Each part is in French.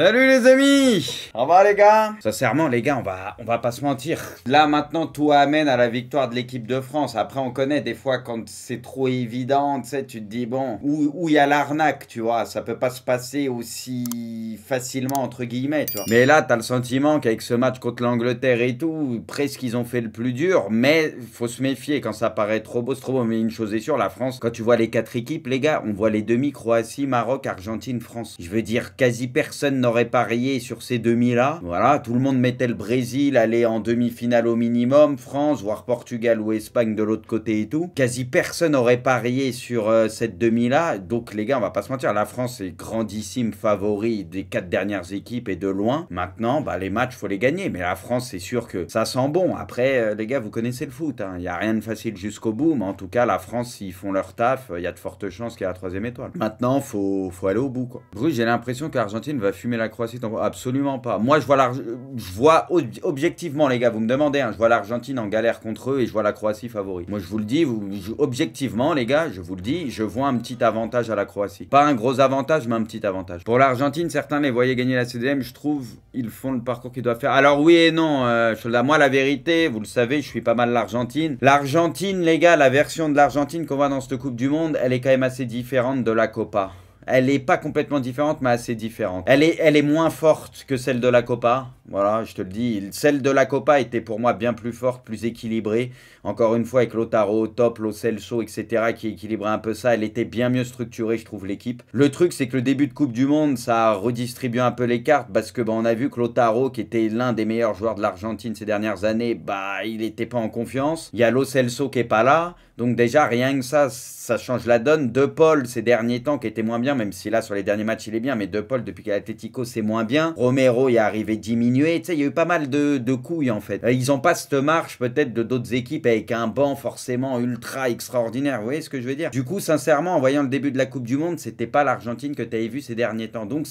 Salut les amis! Au revoir les gars! Sincèrement les gars, on va pas se mentir. Là maintenant tout amène à la victoire de l'équipe de France. Après on connaît des fois quand c'est trop évident, tu sais, tu te dis bon, où il y a l'arnaque, tu vois, ça peut pas se passer aussi facilement entre guillemets, tu vois. Mais là t'as le sentiment qu'avec ce match contre l'Angleterre et tout, presque ils ont fait le plus dur, mais faut se méfier quand ça paraît trop beau, c'est trop beau. Mais une chose est sûre, la France, quand tu vois les 4 équipes les gars, on voit les demi Croatie, Maroc, Argentine, France. Je veux dire quasi personne n'aurait parié sur ces demi-là. Voilà, tout le monde mettait le Brésil aller en demi-finale au minimum, France, voire Portugal ou Espagne de l'autre côté et tout. Quasi personne n'aurait parié sur cette demi-là. Donc les gars, on va pas se mentir, la France est grandissime favori des 4 dernières équipes et de loin. Maintenant, bah, les matchs, faut les gagner. Mais la France, c'est sûr que ça sent bon. Après, les gars, vous connaissez le foot. Il n'y a rien de facile jusqu'au bout. Mais en tout cas, la France, s'ils font leur taf, il y a de fortes chances qu'il y ait la 3e étoile. Maintenant, faut aller au bout, quoi. Bruce, j'ai l'impression que l'Argentine va fumer la Croatie. Absolument pas. Moi, je vois objectivement, les gars, vous me demandez, hein, je vois l'Argentine en galère contre eux et je vois la Croatie favori. Moi, je vous le dis, objectivement, les gars, je vous le dis, je vois un petit avantage à la Croatie. Pas un gros avantage, mais un petit avantage. Pour l'Argentine, certains les voyaient gagner la CDM, je trouve, ils font le parcours qu'ils doivent faire. Alors oui et non, moi, la vérité, vous le savez, je suis pas mal l'Argentine. L'Argentine, les gars, la version de l'Argentine qu'on voit dans cette Coupe du Monde, elle est quand même assez différente de la Copa. Elle n'est pas complètement différente, mais assez différente. Elle est moins forte que celle de la Copa. Voilà, je te le dis. Celle de la Copa était pour moi bien plus forte, plus équilibrée. Encore une fois, avec Lautaro au top, Lo Celso, etc., qui équilibrait un peu ça. Elle était bien mieux structurée, je trouve, l'équipe. Le truc, c'est que le début de Coupe du Monde, ça a redistribué un peu les cartes. Parce que on a vu que Lautaro, qui était l'un des meilleurs joueurs de l'Argentine ces dernières années, bah, il n'était pas en confiance. Il y a Lo Celso qui n'est pas là. Donc déjà, rien que ça change la donne. De Paul, ces derniers temps, qui était moins bien, même si là, sur les derniers matchs, il est bien. Mais De Paul, depuis qu'il est à Atlético, c'est moins bien. Romero, il est arrivé diminué. Tu sais, il y a eu pas mal de couilles, en fait. Ils n'ont pas cette marche, peut-être, de d'autres équipes avec un banc forcément ultra extraordinaire. Vous voyez ce que je veux dire? Du coup, sincèrement, en voyant le début de la Coupe du Monde, c'était pas l'Argentine que tu avais vu ces derniers temps. Donc,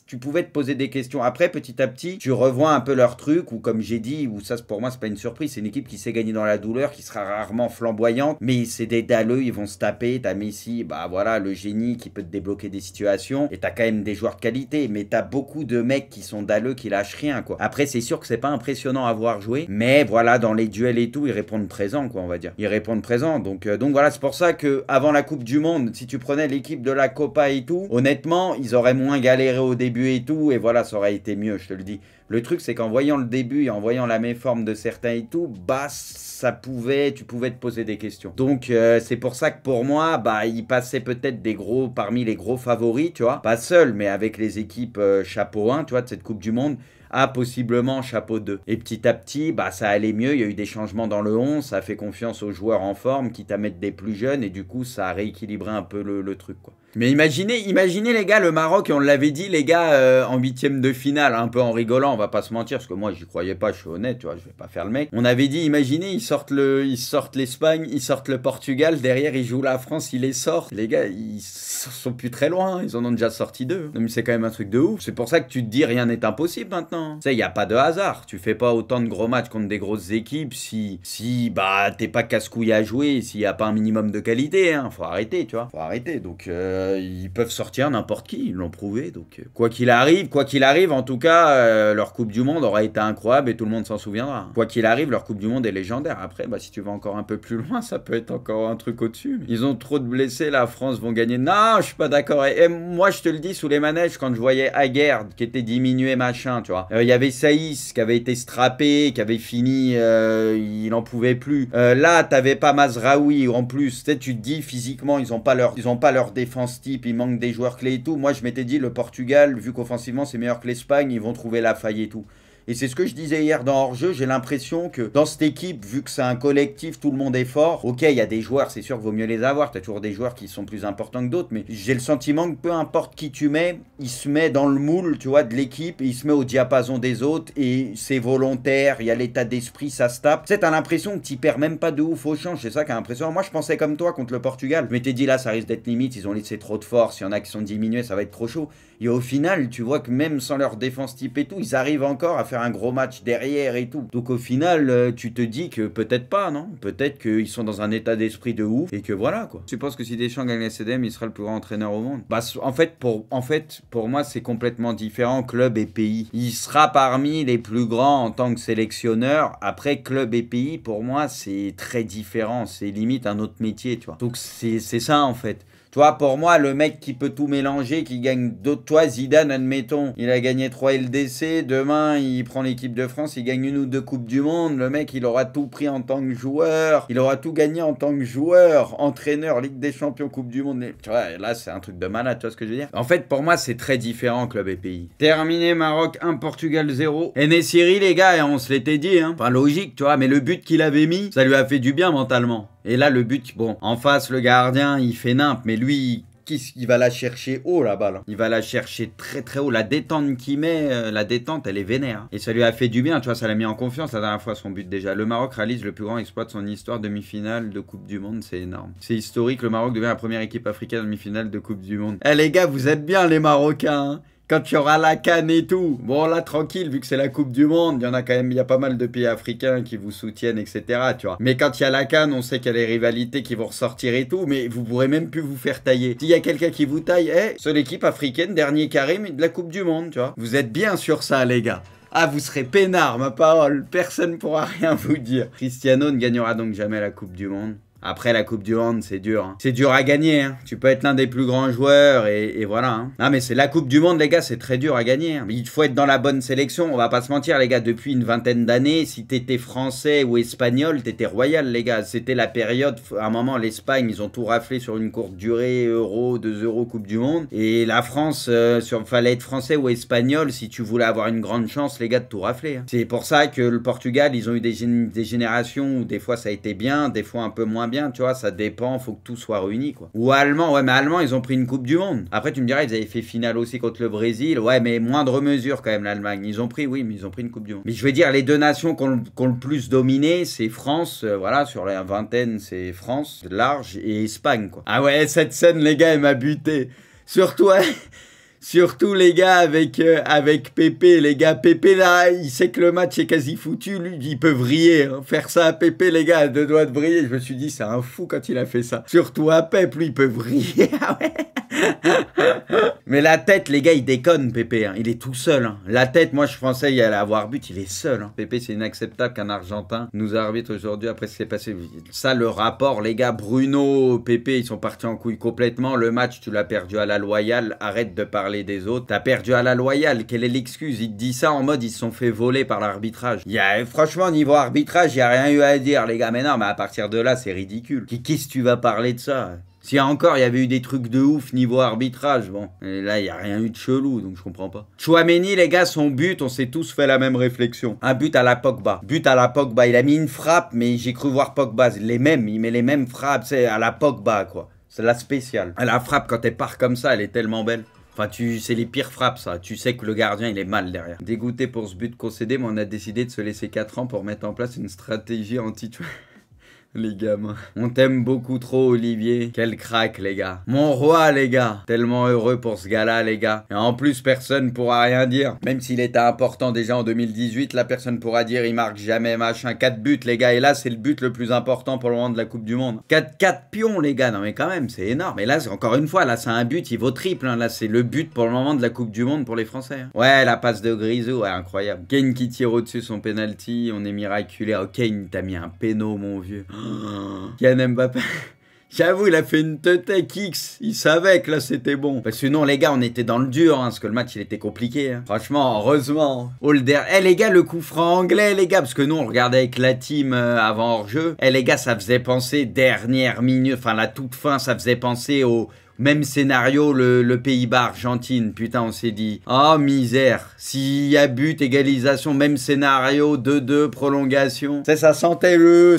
tu pouvais te poser des questions. Après, petit à petit, tu revois un peu leur truc, ou comme j'ai dit, ou ça pour moi c'est pas une surprise, c'est une équipe qui sait gagner dans la douleur, qui sera rarement flamboyante, mais c'est des dalleux, ils vont se taper. T'as Messi, bah voilà, le génie qui peut te débloquer des situations, et t'as quand même des joueurs de qualité, mais t'as beaucoup de mecs qui sont dalleux, qui lâchent rien, quoi. Après, c'est sûr que c'est pas impressionnant à voir jouer, mais voilà, dans les duels et tout, ils répondent présent, quoi, on va dire. Ils répondent présent, donc voilà, c'est pour ça que avant la Coupe du Monde, si tu prenais l'équipe de la Copa et tout, honnêtement, ils auraient moins galéré au début et tout, et voilà, ça aurait été mieux, je te le dis. Le truc, c'est qu'en voyant le début et en voyant la méforme de certains et tout, bah, tu pouvais te poser des questions. Donc, c'est pour ça que pour moi, bah, il passait peut-être parmi les gros favoris, tu vois. Pas seul, mais avec les équipes chapeau 1, tu vois, de cette Coupe du Monde, à possiblement chapeau 2. Et petit à petit, bah, ça allait mieux, il y a eu des changements dans le 11, ça a fait confiance aux joueurs en forme, quitte à mettre des plus jeunes, et du coup, ça a rééquilibré un peu le truc, quoi. Mais imaginez les gars, le Maroc, et on l'avait dit, les gars, en 8e de finale, un peu en rigolant, on va pas se mentir, parce que moi, j'y croyais pas, je suis honnête, tu vois, je vais pas faire le mec. On avait dit, imaginez, ils sortent l'Espagne, ils sortent le Portugal, derrière, ils jouent la France, ils les sortent. Les gars, ils sont plus très loin, ils en ont déjà sorti 2. Non, mais c'est quand même un truc de ouf. C'est pour ça que tu te dis, rien n'est impossible maintenant. Tu sais, il n'y a pas de hasard. Tu fais pas autant de gros matchs contre des grosses équipes si bah, t'es pas casse-couille à jouer, s'il n'y a pas un minimum de qualité, hein. Faut arrêter, tu vois. Faut arrêter, donc... ils peuvent sortir n'importe qui, ils l'ont prouvé. Donc, quoi qu'il arrive, en tout cas, leur Coupe du Monde aura été incroyable et tout le monde s'en souviendra. Quoi qu'il arrive, leur Coupe du Monde est légendaire. Après, bah, si tu vas encore un peu plus loin, ça peut être encore un truc au-dessus. Ils ont trop de blessés, la France vont gagner. Non, je suis pas d'accord. Et moi, je te le dis, sous les manèges, quand je voyais Aguerd qui était diminué, machin, tu vois. Il y avait Saïs qui avait été strappé, qui avait fini, il en pouvait plus. Là, t'avais pas Mazraoui en plus. Tu sais, tu te dis, physiquement, ils ont pas leur défense type, il manque des joueurs clés et tout. Moi, je m'étais dit, le Portugal, vu qu'offensivement, c'est meilleur que l'Espagne, ils vont trouver la faille et tout. Et c'est ce que je disais hier dans Hors-jeu, j'ai l'impression que dans cette équipe, vu que c'est un collectif, tout le monde est fort. Ok, il y a des joueurs, c'est sûr qu'il vaut mieux les avoir, t'as toujours des joueurs qui sont plus importants que d'autres, mais j'ai le sentiment que peu importe qui tu mets, il se met dans le moule, tu vois, de l'équipe, et il se met au diapason des autres, et c'est volontaire, il y a l'état d'esprit, ça se tape. Tu sais, t'as l'impression que tu perds même pas de ouf au change, c'est ça qui a l'impression. Moi, je pensais comme toi contre le Portugal. Je m'étais dit, là, ça risque d'être limite, ils ont laissé trop de force, il y en a qui sont diminués, ça va être trop chaud. Et au final, tu vois que même sans leur défense type et tout, ils arrivent encore à faire faire un gros match derrière et tout. Donc au final, tu te dis que peut-être pas, non? Peut-être qu'ils sont dans un état d'esprit de ouf et que voilà quoi. Tu penses que si Deschamps gagne la CDM, il sera le plus grand entraîneur au monde? Bah en fait, pour moi, c'est complètement différent, club et pays. Il sera parmi les plus grands en tant que sélectionneur. Après, club et pays, pour moi, c'est très différent. C'est limite un autre métier, tu vois. Donc c'est ça en fait. Tu vois, pour moi, le mec qui peut tout mélanger, qui gagne d'autres... Toi, Zidane, admettons, il a gagné 3 LDC. Demain, il prend l'équipe de France, il gagne 1 ou 2 Coupes du Monde. Le mec, il aura tout pris en tant que joueur. Il aura tout gagné en tant que joueur, entraîneur, Ligue des Champions, Coupe du Monde. Tu vois, là, c'est un truc de malade, tu vois ce que je veux dire? En fait, pour moi, c'est très différent, club et pays. Terminé, Maroc 1, Portugal 0. Enesiri, les gars, on se l'était dit, hein. Enfin, logique, tu vois, mais le but qu'il avait mis, ça lui a fait du bien mentalement. Et là, le but, bon, en face, le gardien, il fait nimp, mais lui, il va la chercher haut, la balle. Il va la chercher très très haut. La détente qu'il met, la détente, elle est vénère. Et ça lui a fait du bien, tu vois, ça l'a mis en confiance la dernière fois, son but déjà. Le Maroc réalise le plus grand exploit de son histoire, demi-finale de Coupe du Monde, c'est énorme. C'est historique, le Maroc devient la première équipe africaine demi-finale de Coupe du Monde. Eh les gars, vous êtes bien les Marocains, hein? Quand il y aura la CAN et tout, bon là tranquille, vu que c'est la Coupe du Monde, il y en a quand même, il y a pas mal de pays africains qui vous soutiennent, etc. Tu vois. Mais quand il y a la CAN, on sait qu'il y a les rivalités qui vont ressortir et tout, mais vous pourrez même plus vous faire tailler. S'il y a quelqu'un qui vous taille, seule équipe africaine, dernier carré, mais de la Coupe du Monde, tu vois. Vous êtes bien sur ça, les gars. Ah, vous serez peinards, ma parole, personne pourra rien vous dire. Cristiano ne gagnera donc jamais la Coupe du Monde. Après la Coupe du Monde, c'est dur. Hein. C'est dur à gagner. Hein. Tu peux être l'un des plus grands joueurs et voilà. Hein. Non mais c'est la Coupe du Monde, les gars, c'est très dur à gagner. Hein. Il faut être dans la bonne sélection. On va pas se mentir, les gars. Depuis une vingtaine d'années, si t'étais français ou espagnol, t'étais royal, les gars. C'était la période. À un moment, l'Espagne, ils ont tout raflé sur une courte durée, Euro, 2 euros, Coupe du Monde. Et la France, fallait être français ou espagnol si tu voulais avoir une grande chance, les gars, de tout rafler. Hein. C'est pour ça que le Portugal, ils ont eu des générations où des fois ça a été bien, des fois un peu moins bien, tu vois, ça dépend, faut que tout soit réuni, quoi. Ou allemand, ouais, mais allemand, ils ont pris une Coupe du Monde. Après, tu me diras, ils avaient fait finale aussi contre le Brésil, ouais, mais moindre mesure quand même, l'Allemagne. Ils ont pris, oui, mais ils ont pris une Coupe du Monde. Mais je veux dire, les deux nations qui ont le plus dominé, c'est France, voilà, sur la vingtaine, c'est France, large, et Espagne, quoi. Ah ouais, cette scène, les gars, elle m'a buté. Surtout, ouais. Surtout les gars avec Pépé, les gars, Pépé là, il sait que le match est quasi foutu, lui, il peut vriller, hein. Faire ça à Pépé, les gars, à 2 doigts de vriller, je me suis dit, c'est un fou quand il a fait ça. Surtout à Pep, lui, il peut vriller, ah ouais. Mais la tête, les gars, il déconne, Pépé, hein. Il est tout seul, hein. La tête, moi, je pensais y aller avoir but, il est seul, hein. Pépé, c'est inacceptable qu'un Argentin nous arbitre aujourd'hui après ce qui s'est passé. Ça, le rapport, les gars, Bruno, Pépé, ils sont partis en couille complètement. Le match, tu l'as perdu à la loyale, arrête de parler des autres. T'as perdu à la loyale, quelle est l'excuse? Il te dit ça en mode ils se sont fait voler par l'arbitrage. Franchement, niveau arbitrage, il n'y a rien eu à dire, les gars. Mais non, mais à partir de là, c'est ridicule. Qu'est-ce que tu vas parler de ça? Si encore il y avait eu des trucs de ouf niveau arbitrage, bon, et là il n'y a rien eu de chelou, donc je comprends pas. Chouameni, les gars, son but, on s'est tous fait la même réflexion. Un but à la Pogba. But à la Pogba, il a mis une frappe, mais j'ai cru voir Pogba, il met les mêmes frappes, c'est à la Pogba, quoi. C'est la spéciale. La frappe, quand elle part comme ça, elle est tellement belle. Enfin, c'est les pires frappes, ça. Tu sais que le gardien, il est mal derrière. Dégoûté pour ce but concédé, mais on a décidé de se laisser 4 ans pour mettre en place une stratégie anti... Les gamins. On t'aime beaucoup trop, Olivier. Quel crack, les gars. Mon roi, les gars. Tellement heureux pour ce gars-là, les gars. Et en plus, personne pourra rien dire. Même s'il était important déjà en 2018, là, personne pourra dire il marque jamais, machin. 4 buts, les gars. Et là, c'est le but le plus important pour le moment de la Coupe du Monde. 4 pions, les gars. Non, mais quand même, c'est énorme. Et là, encore une fois, là, c'est un but, il vaut triple. Hein. Là, c'est le but pour le moment de la Coupe du Monde pour les Français. Hein. Ouais, la passe de Grisou, ouais, incroyable. Kane qui tire au-dessus son penalty. On est miraculé. Oh, Kane, t'as mis un péno, mon vieux. Kylian Mbappé. J'avoue, il a fait une tête X. Il savait que là, c'était bon. Parce que sinon, les gars, on était dans le dur. Hein, parce que le match, il était compliqué. Hein. Franchement, heureusement. Holder. Les gars, le coup franc anglais, les gars. Parce que nous, on regardait avec la team avant hors-jeu. Les gars, ça faisait penser dernière minute. Enfin, la toute fin, ça faisait penser au... Même scénario, le Pays-Bas-Argentine. Putain, on s'est dit, oh misère, s'il y a but, égalisation, même scénario, 2-2, prolongation. Ça sentait le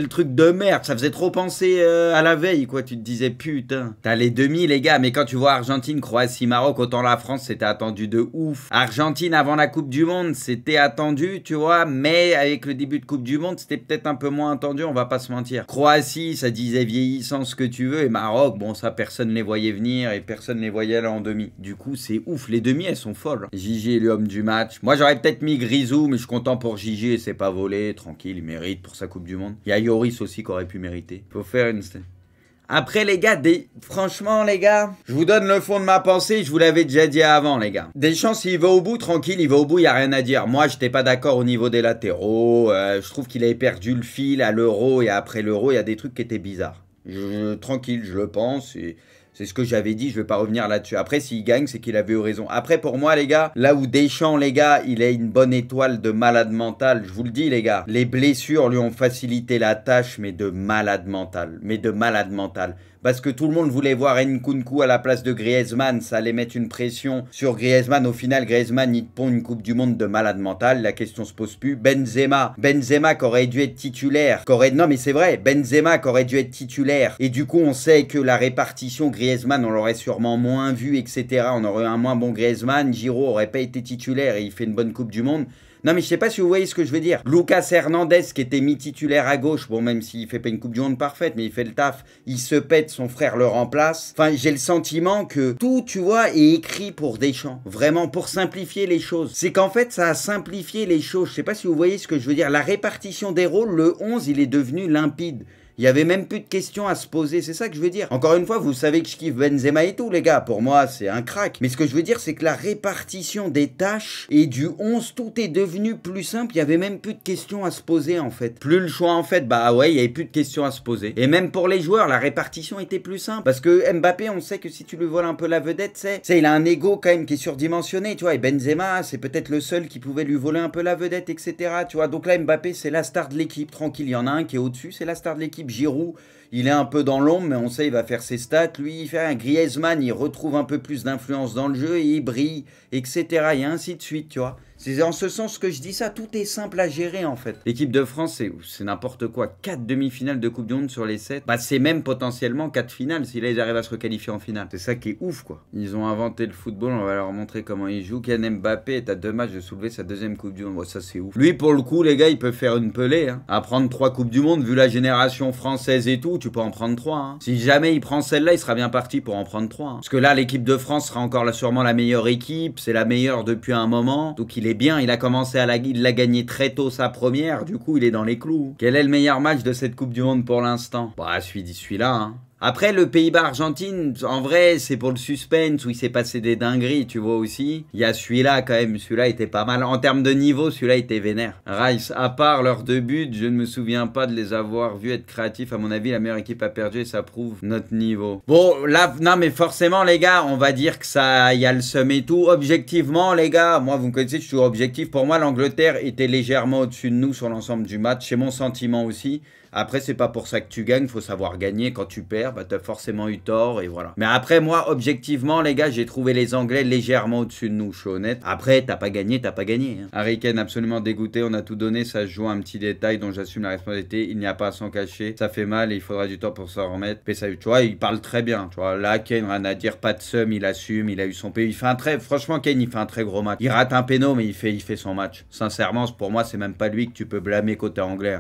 truc de merde. Ça faisait trop penser à la veille, quoi. Tu te disais, putain. T'as les demi, les gars, mais quand tu vois Argentine, Croatie, Maroc, autant la France, c'était attendu de ouf. Argentine, avant la Coupe du Monde, c'était attendu, tu vois, mais avec le début de Coupe du Monde, c'était peut-être un peu moins attendu, on va pas se mentir. Croatie, ça disait vieillissant, ce que tu veux, et Maroc, bon, ça, personne les voyait venir et personne les voyait aller en demi. Du coup, c'est ouf. Les demi, elles sont folles. Gigi est l'homme du match. Moi, j'aurais peut-être mis Grisou, mais je suis content pour Gigi et c'est pas volé. Tranquille, il mérite pour sa Coupe du Monde. Il y a Yoris aussi qui aurait pu mériter. Faut faire une... Après, les gars, franchement, les gars, je vous donne le fond de ma pensée, je vous l'avais déjà dit avant, les gars. Deschamps, s'il va au bout, tranquille, il va au bout, il n'y a rien à dire. Moi, j'étais pas d'accord au niveau des latéraux. Je trouve qu'il avait perdu le fil à l'Euro et après l'Euro, il y a des trucs qui étaient bizarres. Tranquille, je le pense et... C'est ce que j'avais dit, je vais pas revenir là-dessus. Après, s'il gagne, c'est qu'il avait eu raison. Après, pour moi, les gars, là où Deschamps, les gars, il a une bonne étoile de malade mental, je vous le dis, les gars, les blessures lui ont facilité la tâche, mais de malade mental. Parce que tout le monde voulait voir Nkunku à la place de Griezmann, ça allait mettre une pression sur Griezmann. Au final, Griezmann, il te pond une Coupe du Monde de malade mental, la question se pose plus. Benzema qui aurait dû être titulaire, non mais c'est vrai, Benzema qui aurait dû être titulaire. Et du coup, on sait que la répartition Griezmann, on l'aurait sûrement moins vu, etc. On aurait un moins bon Griezmann, Giroud aurait pas été titulaire et il fait une bonne Coupe du Monde. Non mais je sais pas si vous voyez ce que je veux dire. Lucas Hernandez qui était mis titulaire à gauche, bon même s'il fait pas une Coupe du Monde parfaite, mais il fait le taf, il se pète, son frère le remplace. Enfin j'ai le sentiment que tout, tu vois, est écrit pour Deschamps. Vraiment pour simplifier les choses. C'est qu'en fait ça a simplifié les choses. Je sais pas si vous voyez ce que je veux dire. La répartition des rôles, le 11 il est devenu limpide. Il n'y avait même plus de questions à se poser, c'est ça que je veux dire. Encore une fois, vous savez que je kiffe Benzema et tout, les gars. Pour moi, c'est un crack. Mais ce que je veux dire, c'est que la répartition des tâches et du 11, tout est devenu plus simple. Il n'y avait même plus de questions à se poser, en fait. Plus le choix, en fait, bah ouais, il n'y avait plus de questions à se poser. Et même pour les joueurs, la répartition était plus simple. Parce que Mbappé, on sait que si tu lui voles un peu la vedette, c'est il a un ego quand même qui est surdimensionné, tu vois. Et Benzema, c'est peut-être le seul qui pouvait lui voler un peu la vedette, etc. Tu vois. Donc là, Mbappé, c'est la star de l'équipe. Tranquille, il y en a un qui est au-dessus, c'est la star de l'équipe. Giroud, il est un peu dans l'ombre, mais on sait il va faire ses stats. Lui, il fait un Griezmann, il retrouve un peu plus d'influence dans le jeu et il brille, etc. Et ainsi de suite, tu vois. C'est en ce sens que je dis ça, tout est simple à gérer en fait. L'équipe de France, c'est n'importe quoi. 4 demi-finales de Coupe du Monde sur les 7. Bah c'est même potentiellement 4 finales si là ils arrivent à se requalifier en finale. C'est ça qui est ouf quoi. Ils ont inventé le football, on va leur montrer comment ils jouent. Kylian Mbappé est à 2 matchs de soulever sa 2e Coupe du Monde. Bon, ça c'est ouf. Lui pour le coup les gars, il peut faire une pelée. Hein. À prendre 3 Coupes du Monde, vu la génération française et tout, tu peux en prendre 3. Hein. Si jamais il prend celle-là, il sera bien parti pour en prendre 3. Hein. Parce que là l'équipe de France sera encore là, sûrement la meilleure équipe. C'est la meilleure depuis un moment. Donc il est bien, il a commencé il l'a gagné très tôt sa première, du coup il est dans les clous. Quel est le meilleur match de cette Coupe du Monde pour l'instant? Bah celui-là, hein. Après, le Pays-Bas-Argentine, en vrai, c'est pour le suspense où il s'est passé des dingueries, tu vois aussi. Il y a celui-là quand même, celui-là était pas mal. En termes de niveau, celui-là était vénère. Rice, à part leurs 2 buts, je ne me souviens pas de les avoir vus être créatifs. À mon avis, la meilleure équipe a perdu et ça prouve notre niveau. Bon, là, non mais forcément les gars, on va dire que ça, il y a le seum et tout. Objectivement les gars, moi vous me connaissez, je suis toujours objectif. Pour moi, l'Angleterre était légèrement au-dessus de nous sur l'ensemble du match. C'est mon sentiment aussi. Après, c'est pas pour ça que tu gagnes, faut savoir gagner. Quand tu perds, bah t'as forcément eu tort et voilà. Mais après, moi, objectivement, les gars, j'ai trouvé les Anglais légèrement au-dessus de nous, je suis honnête. Après, t'as pas gagné, hein. Harry Kane absolument dégoûté, on a tout donné, ça se joue un petit détail dont j'assume la responsabilité. Il n'y a pas à s'en cacher, ça fait mal et il faudra du temps pour s'en remettre. Mais ça, tu vois, il parle très bien, tu vois. Là, Kane, rien à dire, pas de seum, il assume, il a eu son pays. Il fait un très, franchement, Kane, il fait un très gros match. Il rate un péno, mais il fait son match. Sincèrement, pour moi, c'est même pas lui que tu peux blâmer côté anglais.